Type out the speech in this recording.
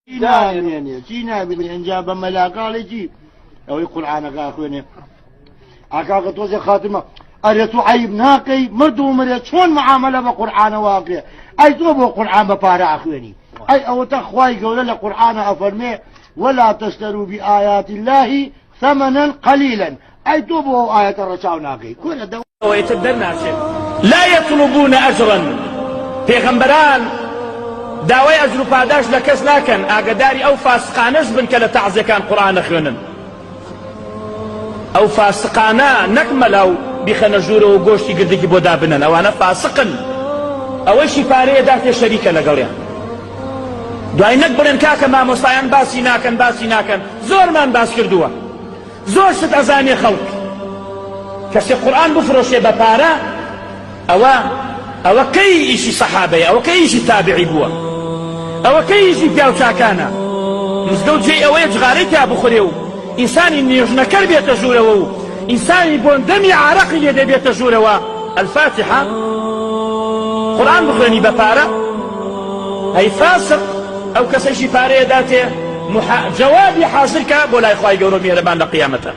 چینا اینجا بە مەلاکاڵێکی ئەوەی قورئانەکە خوێنێ ئاکاکە تۆزێ خاتمە ئەرێ تو عیب ناکەی مرد و مرێ چۆن معاملە بە قورئانە واکرێ ئەی تۆ بۆ قورئان بە پارە ئەخوێنی ئەی ئەوەتە خوای گەورە لە قورئانە ئەفەرمێ ولا تشتروا بآيات الله ثمنا قليلا أي توبوا آيات الرشاو ناقي كل دو ويتبدلنا لا يطلبون أجرا پیغمبران داوای ئەجر و پاداش لە کەس ناکەن ئاگداری ئەو فاسقانەش بن کە لە تەعزیەکان قورئان خوێنن ئەو فاسقانە نەک مەلاو بیخەنە ژوورەوە و گۆشتی گردێکی بۆ دابنن ئەوانە فاسقن ئەوەیشی پارەیە داتێ شەریکە لەگەڵیان دوای نەک بڵێن کاکە مامۆستایان باسی ناکەن زۆرمان باس کردووە زۆر شت ئەزانێ خەڵک کەسێ قورئان بفرۆشێ بە پارە ئەوە کەی ئیشی سەحابەیە ئەوە کەی ئیشی تابعی بووە ئەوە کەی ئیشی پیاو چاکانە مزگەوت جێی ئەوەیە جغارەی تا بخورێ و ئینسانی نێژنەکەر بێتە ژوورەوە و ئینسانی بۆندەمی عارەقی لێ دەبێتە ژوورەوە الفاتحە قورئان بخوێنی بە پارە ئەی فاسق ئەو کەسەیشی پارەیە داتێ جوابی حاصل کە بۆ لای خوای گەورە میهرەبان لە قیامەتە